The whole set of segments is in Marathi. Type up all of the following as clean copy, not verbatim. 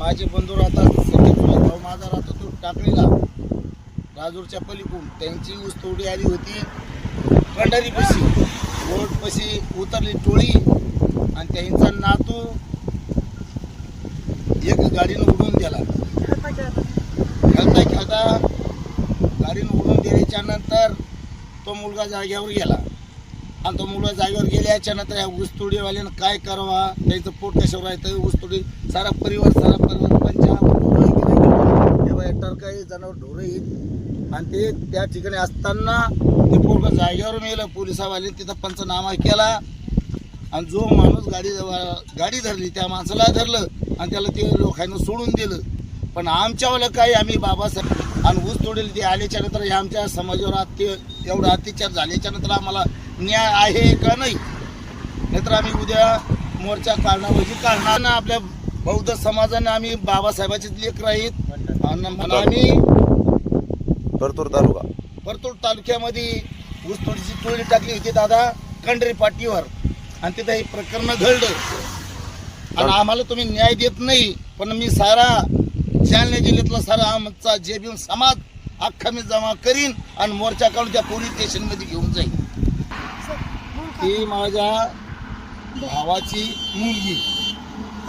माझे बंधू राहतात सगळे भाऊ माझा राहतो तो टाकलेला राजूरच्या पलीकडून त्यांची ऊस तोडी आली होती पंढरीपाशी रोडपाशी उतरली टोळी आणि त्यांचा नातू एक गाडीनं उडून गेला खेळता गाडीनं उडून गेल्याच्या नंतर तो मुलगा जागेवर गेला आणि तो मुलगा जागेवर गेल्याच्या नंतर या ऊसतोडीवाल्यानं काय करावा त्यांचं पोट कशावर राहतं ऊसतोडी सारा परिवार टरकाई जनावर ढोरं येईल आणि ते त्या ठिकाणी असताना ते पोरगा जागेवर मेलं पोलिसावाले तिथं पंचनामा केला आणि जो माणूस गाडी धरली त्या माणसाला धरलं आणि त्याला ते लोकांना सोडून दिलं पण आमच्यावाला काही आम्ही बाबासाहेब आणि ऊस तोडेल ते आल्याच्या नंतर हे आमच्या समाजावर एवढा अत्याचार झाल्याच्या नंतर आम्हाला न्याय आहे का नाही नाहीतर आम्ही उद्या मोर्चा काढणार ना आपल्या बौद्ध समाजाने आम्ही बाबासाहेबाचेच लेकर आहेत आणि आम्ही परतूर तालुक्यामध्ये ऊसतोडीची टोळी टाकली होती दादा कंडरी पाटीवर आणि तिथं हे प्रकरण घडलं आणि आम्हाला तुम्ही न्याय देत नाही पण मी सारा जालना जिल्ह्यातला सारा आमचा जे बी समाज अख्खा मी जमा करीन आणि मोर्चा काढून त्या पोलीस स्टेशन मध्ये घेऊन जाईल ती माझ्या भावाची मुलगी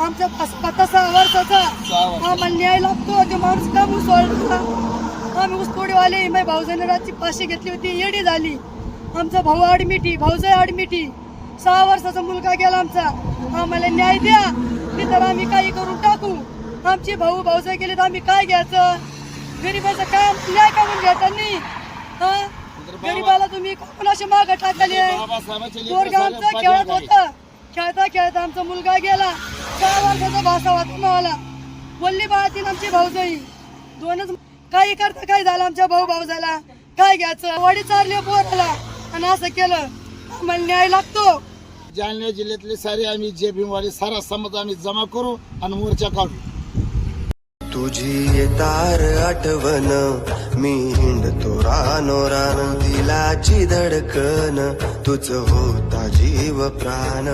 आमच्या 6 वर्षाचा आम्हाला न्याय लागतो ते माणूस का म्हणून सोडला आम्ही ऊसतोडीवाले माझ्या भाऊजाने रातची फाशी घेतली होती येडी झाली आमचा भाऊ आडमिठी भाऊजाई आडमिठी 6 वर्षाचा मुलगा गेला आमचा आम्हाला न्याय द्या नाही तर आम्ही काही करून टाकू आमचे भाऊ भाऊजाई गेले तर आम्ही काय घ्यायचं गरीबाचं काय न्याय का म्हणून घ्यायचा नाही गरीबाला तुम्ही कोणाशी मागं टाकले पोरगा आमचं खेळत होतं खेळता आमचा मुलगा गेला 6 वर्षाचा भासा होता मला वल्ली बाळातील आमची भाऊजाई दोनच काही करता काय झालं आमच्या भाऊ भाऊजाला काय घ्यायचं वाडी चारली पोराला आणि असं केलं आम्हाला न्याय लागतो जालना जिल्ह्यातले सारे आम्ही जे भीमवाले सारा समाज आम्ही जमा करू आणि मोर्चा काढू तुझी येतार आठवण मी हिंडतो रानोरान दिलाची धडकन तुझ होता जीव प्राण